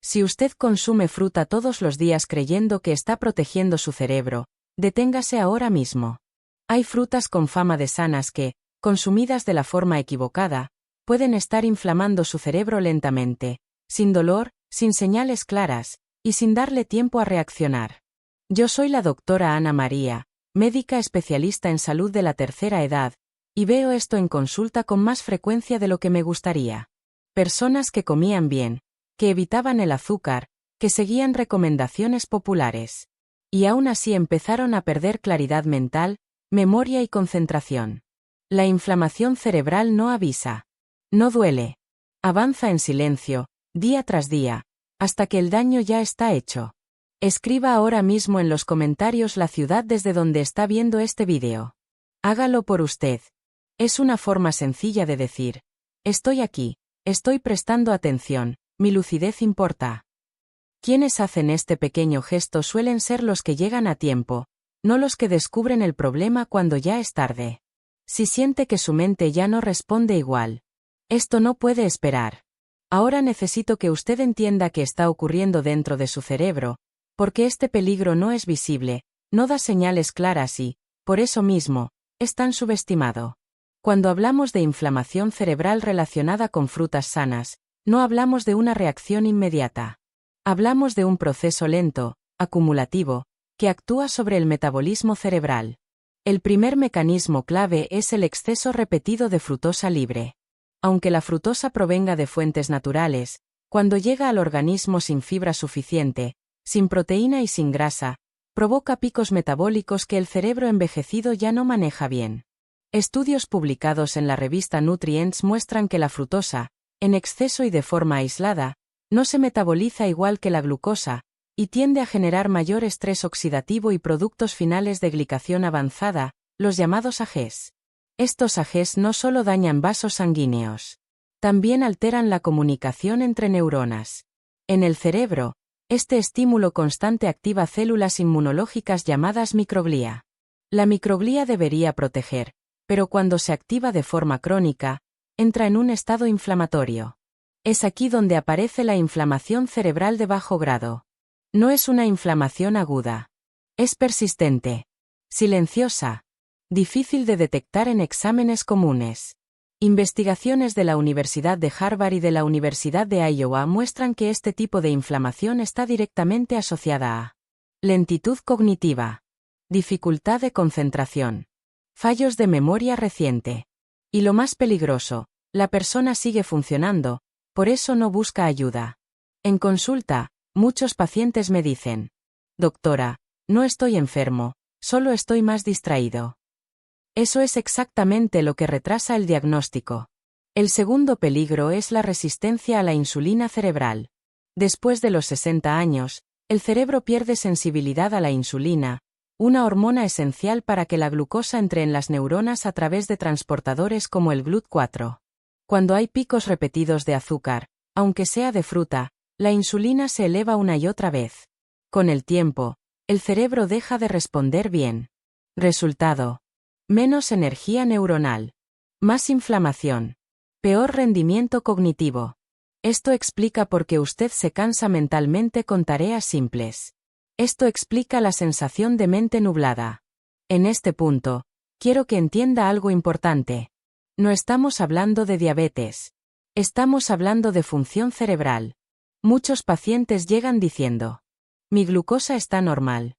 Si usted consume fruta todos los días creyendo que está protegiendo su cerebro, deténgase ahora mismo. Hay frutas con fama de sanas que, consumidas de la forma equivocada, pueden estar inflamando su cerebro lentamente, sin dolor, sin señales claras, y sin darle tiempo a reaccionar. Yo soy la doctora Ana María, médica especialista en salud de la tercera edad, y veo esto en consulta con más frecuencia de lo que me gustaría. Personas que comían bien, que evitaban el azúcar, que seguían recomendaciones populares. Y aún así empezaron a perder claridad mental, memoria y concentración. La inflamación cerebral no avisa. No duele. Avanza en silencio, día tras día, hasta que el daño ya está hecho. Escriba ahora mismo en los comentarios la ciudad desde donde está viendo este vídeo. Hágalo por usted. Es una forma sencilla de decir: estoy aquí, estoy prestando atención, mi lucidez importa. Quienes hacen este pequeño gesto suelen ser los que llegan a tiempo, no los que descubren el problema cuando ya es tarde. Si siente que su mente ya no responde igual, esto no puede esperar. Ahora necesito que usted entienda qué está ocurriendo dentro de su cerebro, porque este peligro no es visible, no da señales claras y, por eso mismo, es tan subestimado. Cuando hablamos de inflamación cerebral relacionada con frutas sanas, no hablamos de una reacción inmediata. Hablamos de un proceso lento, acumulativo, que actúa sobre el metabolismo cerebral. El primer mecanismo clave es el exceso repetido de fructosa libre. Aunque la fructosa provenga de fuentes naturales, cuando llega al organismo sin fibra suficiente, sin proteína y sin grasa, provoca picos metabólicos que el cerebro envejecido ya no maneja bien. Estudios publicados en la revista Nutrients muestran que la fructosa, en exceso y de forma aislada, no se metaboliza igual que la glucosa, y tiende a generar mayor estrés oxidativo y productos finales de glicación avanzada, los llamados AGEs. Estos AGEs no solo dañan vasos sanguíneos, también alteran la comunicación entre neuronas. En el cerebro, este estímulo constante activa células inmunológicas llamadas microglía. La microglía debería proteger, pero cuando se activa de forma crónica, entra en un estado inflamatorio. Es aquí donde aparece la inflamación cerebral de bajo grado. No es una inflamación aguda. Es persistente. Silenciosa. Difícil de detectar en exámenes comunes. Investigaciones de la Universidad de Harvard y de la Universidad de Iowa muestran que este tipo de inflamación está directamente asociada a lentitud cognitiva, dificultad de concentración, fallos de memoria reciente. Y lo más peligroso, la persona sigue funcionando, por eso no busca ayuda. En consulta, muchos pacientes me dicen: doctora, no estoy enfermo, solo estoy más distraído. Eso es exactamente lo que retrasa el diagnóstico. El segundo peligro es la resistencia a la insulina cerebral. Después de los 60 años, el cerebro pierde sensibilidad a la insulina, una hormona esencial para que la glucosa entre en las neuronas a través de transportadores como el GLUT4. Cuando hay picos repetidos de azúcar, aunque sea de fruta, la insulina se eleva una y otra vez. Con el tiempo, el cerebro deja de responder bien. Resultado: menos energía neuronal, más inflamación, peor rendimiento cognitivo. Esto explica por qué usted se cansa mentalmente con tareas simples. Esto explica la sensación de mente nublada. En este punto, quiero que entienda algo importante. No estamos hablando de diabetes. Estamos hablando de función cerebral. Muchos pacientes llegan diciendo: mi glucosa está normal.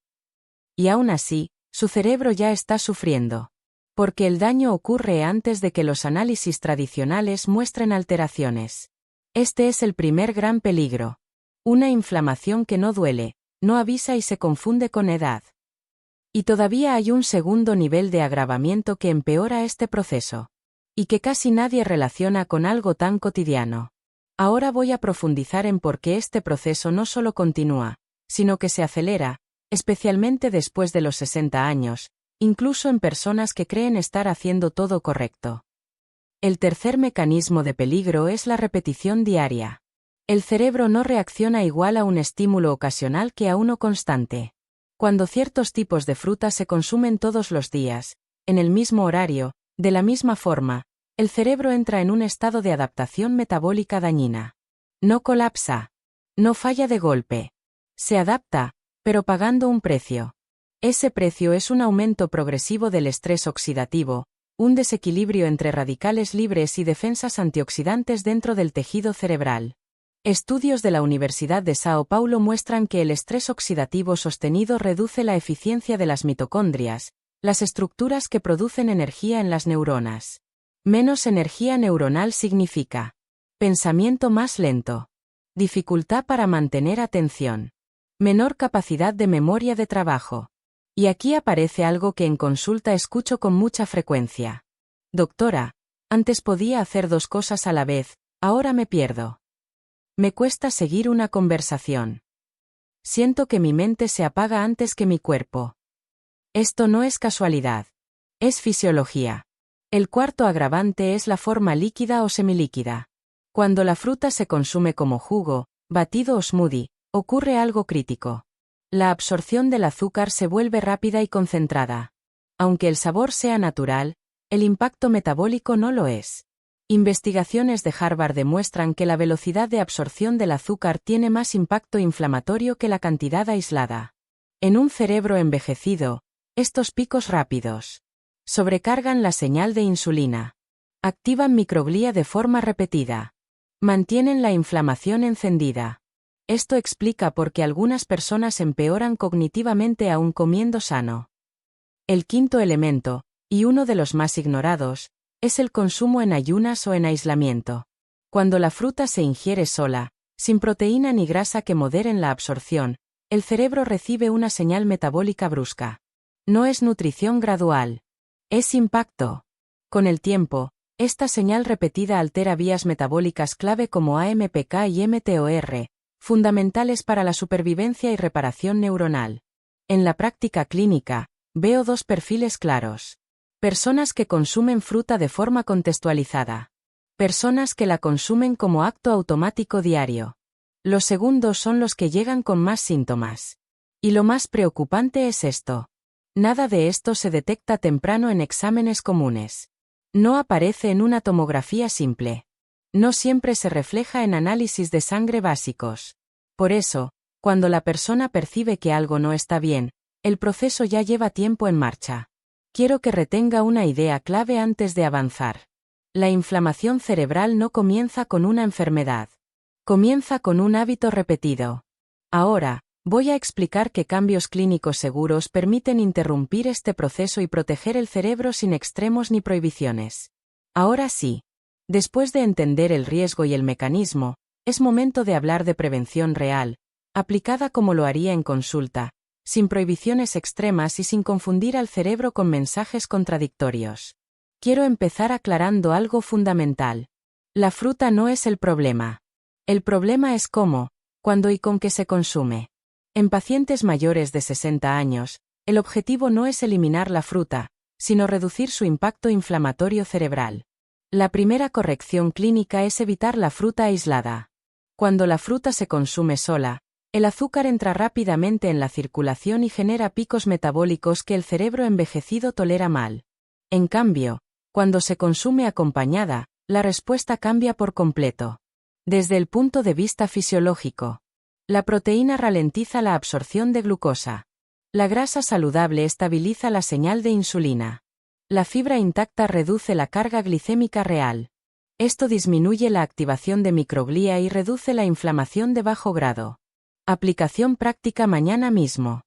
Y aún así, su cerebro ya está sufriendo. Porque el daño ocurre antes de que los análisis tradicionales muestren alteraciones. Este es el primer gran peligro. Una inflamación que no duele, no avisa y se confunde con edad. Y todavía hay un segundo nivel de agravamiento que empeora este proceso. Y que casi nadie relaciona con algo tan cotidiano. Ahora voy a profundizar en por qué este proceso no solo continúa, sino que se acelera, especialmente después de los 60 años, incluso en personas que creen estar haciendo todo correcto. El tercer mecanismo de peligro es la repetición diaria. El cerebro no reacciona igual a un estímulo ocasional que a uno constante. Cuando ciertos tipos de fruta se consumen todos los días, en el mismo horario, de la misma forma, el cerebro entra en un estado de adaptación metabólica dañina. No colapsa. No falla de golpe. Se adapta, pero pagando un precio. Ese precio es un aumento progresivo del estrés oxidativo, un desequilibrio entre radicales libres y defensas antioxidantes dentro del tejido cerebral. Estudios de la Universidad de Sao Paulo muestran que el estrés oxidativo sostenido reduce la eficiencia de las mitocondrias, las estructuras que producen energía en las neuronas. Menos energía neuronal significa pensamiento más lento, dificultad para mantener atención, menor capacidad de memoria de trabajo. Y aquí aparece algo que en consulta escucho con mucha frecuencia. Doctora, antes podía hacer 2 cosas a la vez, ahora me pierdo. Me cuesta seguir una conversación. Siento que mi mente se apaga antes que mi cuerpo. Esto no es casualidad. Es fisiología. El cuarto agravante es la forma líquida o semilíquida. Cuando la fruta se consume como jugo, batido o smoothie, ocurre algo crítico. La absorción del azúcar se vuelve rápida y concentrada. Aunque el sabor sea natural, el impacto metabólico no lo es. Investigaciones de Harvard demuestran que la velocidad de absorción del azúcar tiene más impacto inflamatorio que la cantidad aislada. En un cerebro envejecido, estos picos rápidos sobrecargan la señal de insulina. Activan microglía de forma repetida. Mantienen la inflamación encendida. Esto explica por qué algunas personas empeoran cognitivamente aún comiendo sano. El quinto elemento, y uno de los más ignorados, es el consumo en ayunas o en aislamiento. Cuando la fruta se ingiere sola, sin proteína ni grasa que moderen la absorción, el cerebro recibe una señal metabólica brusca. No es nutrición gradual. Es impacto. Con el tiempo, esta señal repetida altera vías metabólicas clave como AMPK y mTOR, fundamentales para la supervivencia y reparación neuronal. En la práctica clínica, veo 2 perfiles claros. Personas que consumen fruta de forma contextualizada. Personas que la consumen como acto automático diario. Los segundos son los que llegan con más síntomas. Y lo más preocupante es esto. Nada de esto se detecta temprano en exámenes comunes. No aparece en una tomografía simple. No siempre se refleja en análisis de sangre básicos. Por eso, cuando la persona percibe que algo no está bien, el proceso ya lleva tiempo en marcha. Quiero que retenga una idea clave antes de avanzar. La inflamación cerebral no comienza con una enfermedad. Comienza con un hábito repetido. Ahora, voy a explicar qué cambios clínicos seguros permiten interrumpir este proceso y proteger el cerebro sin extremos ni prohibiciones. Ahora sí. Después de entender el riesgo y el mecanismo, es momento de hablar de prevención real, aplicada como lo haría en consulta, sin prohibiciones extremas y sin confundir al cerebro con mensajes contradictorios. Quiero empezar aclarando algo fundamental. La fruta no es el problema. El problema es cómo, cuándo y con qué se consume. En pacientes mayores de 60 años, el objetivo no es eliminar la fruta, sino reducir su impacto inflamatorio cerebral. La primera corrección clínica es evitar la fruta aislada. Cuando la fruta se consume sola, el azúcar entra rápidamente en la circulación y genera picos metabólicos que el cerebro envejecido tolera mal. En cambio, cuando se consume acompañada, la respuesta cambia por completo. Desde el punto de vista fisiológico, la proteína ralentiza la absorción de glucosa. La grasa saludable estabiliza la señal de insulina. La fibra intacta reduce la carga glicémica real. Esto disminuye la activación de microglía y reduce la inflamación de bajo grado. Aplicación práctica mañana mismo.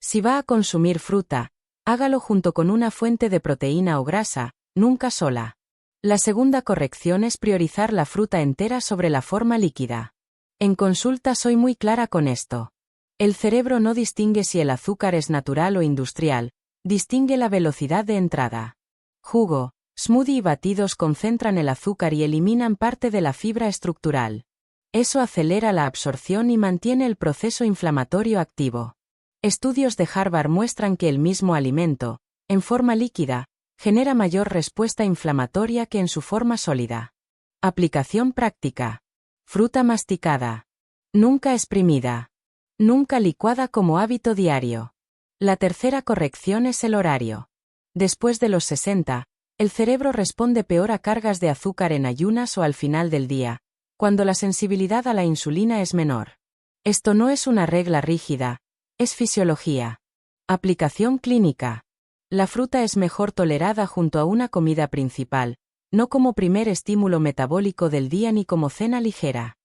Si va a consumir fruta, hágalo junto con una fuente de proteína o grasa, nunca sola. La segunda corrección es priorizar la fruta entera sobre la forma líquida. En consulta soy muy clara con esto. El cerebro no distingue si el azúcar es natural o industrial, distingue la velocidad de entrada. Jugo, smoothie y batidos concentran el azúcar y eliminan parte de la fibra estructural. Eso acelera la absorción y mantiene el proceso inflamatorio activo. Estudios de Harvard muestran que el mismo alimento, en forma líquida, genera mayor respuesta inflamatoria que en su forma sólida. Aplicación práctica. Fruta masticada. Nunca exprimida. Nunca licuada como hábito diario. La tercera corrección es el horario. Después de los 60, el cerebro responde peor a cargas de azúcar en ayunas o al final del día, cuando la sensibilidad a la insulina es menor. Esto no es una regla rígida, es fisiología. Aplicación clínica. La fruta es mejor tolerada junto a una comida principal, no como primer estímulo metabólico del día ni como cena ligera.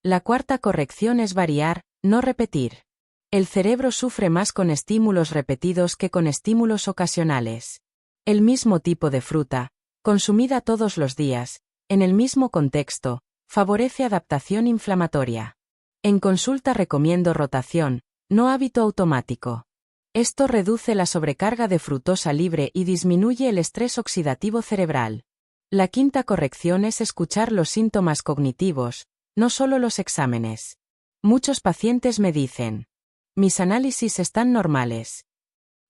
La cuarta corrección es variar, no repetir. El cerebro sufre más con estímulos repetidos que con estímulos ocasionales. El mismo tipo de fruta, consumida todos los días, en el mismo contexto, favorece adaptación inflamatoria. En consulta recomiendo rotación, no hábito automático. Esto reduce la sobrecarga de fructosa libre y disminuye el estrés oxidativo cerebral. La quinta corrección es escuchar los síntomas cognitivos, no solo los exámenes. Muchos pacientes me dicen: mis análisis están normales.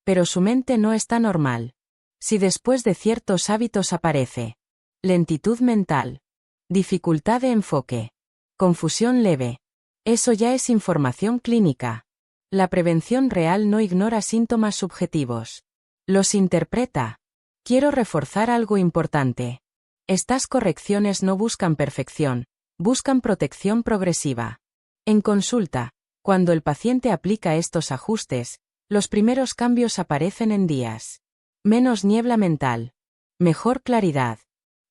Pero su mente no está normal. Si después de ciertos hábitos aparece lentitud mental, dificultad de enfoque, confusión leve, eso ya es información clínica. La prevención real no ignora síntomas subjetivos. Los interpreta. Quiero reforzar algo importante. Estas correcciones no buscan perfección, buscan protección progresiva. En consulta, cuando el paciente aplica estos ajustes, los primeros cambios aparecen en días. Menos niebla mental. Mejor claridad.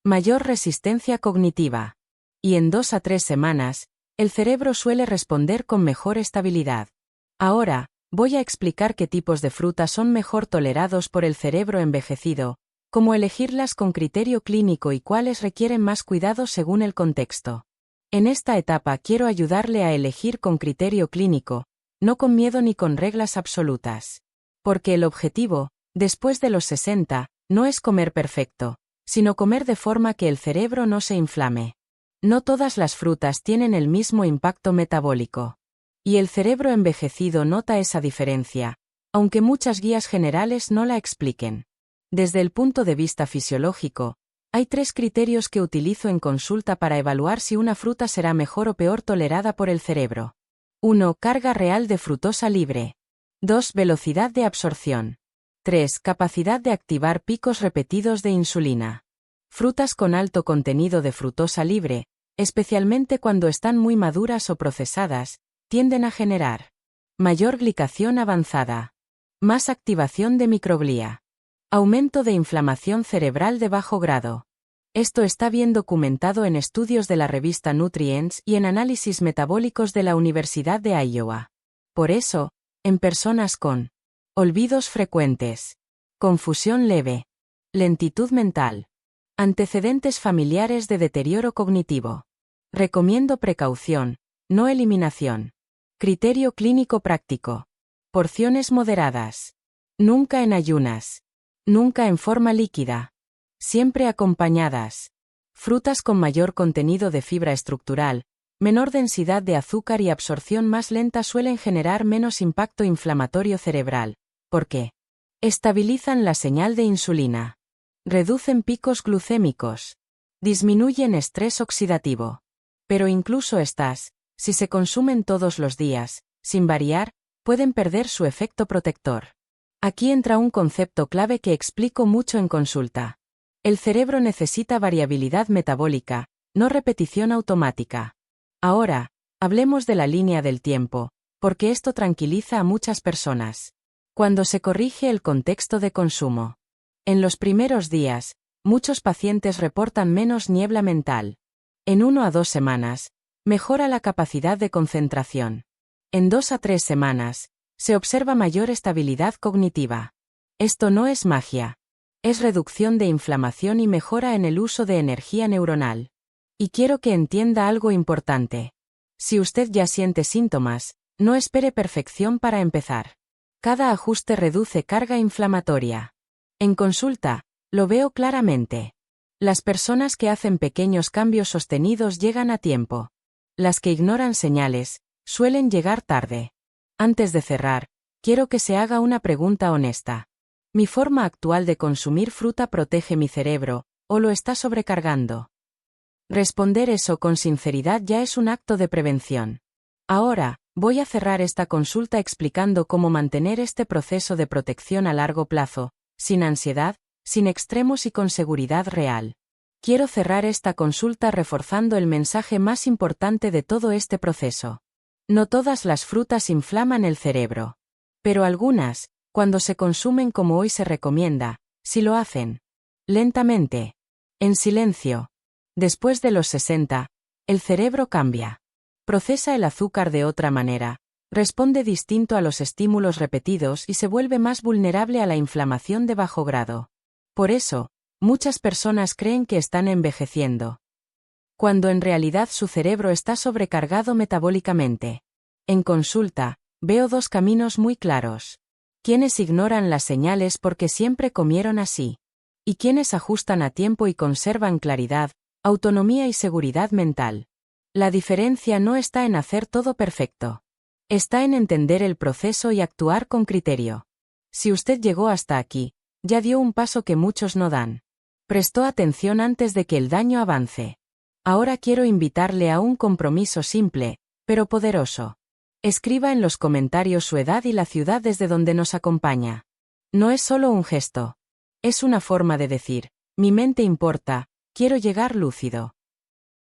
Mayor resistencia cognitiva. Y en 2 a 3 semanas, el cerebro suele responder con mejor estabilidad. Ahora, voy a explicar qué tipos de frutas son mejor tolerados por el cerebro envejecido, cómo elegirlas con criterio clínico y cuáles requieren más cuidado según el contexto. En esta etapa quiero ayudarle a elegir con criterio clínico, no con miedo ni con reglas absolutas. Porque el objetivo, después de los 60, no es comer perfecto, sino comer de forma que el cerebro no se inflame. No todas las frutas tienen el mismo impacto metabólico. Y el cerebro envejecido nota esa diferencia, aunque muchas guías generales no la expliquen. Desde el punto de vista fisiológico, hay 3 criterios que utilizo en consulta para evaluar si una fruta será mejor o peor tolerada por el cerebro. 1. Carga real de fructosa libre. 2. Velocidad de absorción. 3. Capacidad de activar picos repetidos de insulina. Frutas con alto contenido de fructosa libre, especialmente cuando están muy maduras o procesadas, tienden a generar mayor glicación avanzada, más activación de microglía, aumento de inflamación cerebral de bajo grado. Esto está bien documentado en estudios de la revista Nutrients y en análisis metabólicos de la Universidad de Iowa. Por eso, en personas con olvidos frecuentes, confusión leve, lentitud mental, antecedentes familiares de deterioro cognitivo, recomiendo precaución, no eliminación. Criterio clínico práctico. Porciones moderadas. Nunca en ayunas. Nunca en forma líquida. Siempre acompañadas. Frutas con mayor contenido de fibra estructural, menor densidad de azúcar y absorción más lenta suelen generar menos impacto inflamatorio cerebral. ¿Por qué? Estabilizan la señal de insulina. Reducen picos glucémicos. Disminuyen estrés oxidativo. Pero incluso estas, si se consumen todos los días, sin variar, pueden perder su efecto protector. Aquí entra un concepto clave que explico mucho en consulta. El cerebro necesita variabilidad metabólica, no repetición automática. Ahora, hablemos de la línea del tiempo, porque esto tranquiliza a muchas personas. Cuando se corrige el contexto de consumo. En los primeros días, muchos pacientes reportan menos niebla mental. En 1 a 2 semanas, mejora la capacidad de concentración. En 2 a 3 semanas, se observa mayor estabilidad cognitiva. Esto no es magia. Es reducción de inflamación y mejora en el uso de energía neuronal. Y quiero que entienda algo importante. Si usted ya siente síntomas, no espere perfección para empezar. Cada ajuste reduce carga inflamatoria. En consulta, lo veo claramente. Las personas que hacen pequeños cambios sostenidos llegan a tiempo. Las que ignoran señales, suelen llegar tarde. Antes de cerrar, quiero que se haga una pregunta honesta. ¿Mi forma actual de consumir fruta protege mi cerebro, o lo está sobrecargando? Responder eso con sinceridad ya es un acto de prevención. Ahora, voy a cerrar esta consulta explicando cómo mantener este proceso de protección a largo plazo, sin ansiedad, sin extremos y con seguridad real. Quiero cerrar esta consulta reforzando el mensaje más importante de todo este proceso. No todas las frutas inflaman el cerebro. Pero algunas, cuando se consumen como hoy se recomienda, sí lo hacen. Lentamente. En silencio. Después de los 60, el cerebro cambia. Procesa el azúcar de otra manera, responde distinto a los estímulos repetidos y se vuelve más vulnerable a la inflamación de bajo grado. Por eso, muchas personas creen que están envejeciendo, cuando en realidad su cerebro está sobrecargado metabólicamente. En consulta, veo dos caminos muy claros. Quienes ignoran las señales porque siempre comieron así. Y quienes ajustan a tiempo y conservan claridad, autonomía y seguridad mental. La diferencia no está en hacer todo perfecto. Está en entender el proceso y actuar con criterio. Si usted llegó hasta aquí, ya dio un paso que muchos no dan. Prestó atención antes de que el daño avance. Ahora quiero invitarle a un compromiso simple, pero poderoso. Escriba en los comentarios su edad y la ciudad desde donde nos acompaña. No es solo un gesto. Es una forma de decir, mi mente importa, quiero llegar lúcido.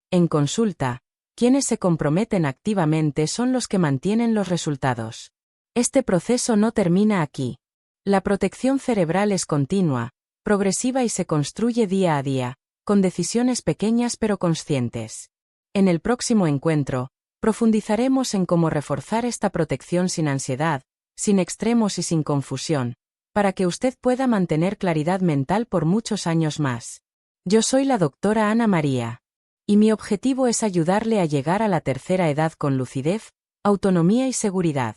En consulta, quienes se comprometen activamente son los que mantienen los resultados. Este proceso no termina aquí. La protección cerebral es continua, progresiva y se construye día a día, con decisiones pequeñas pero conscientes. En el próximo encuentro, profundizaremos en cómo reforzar esta protección sin ansiedad, sin extremos y sin confusión, para que usted pueda mantener claridad mental por muchos años más. Yo soy la doctora Ana María. Y mi objetivo es ayudarle a llegar a la tercera edad con lucidez, autonomía y seguridad.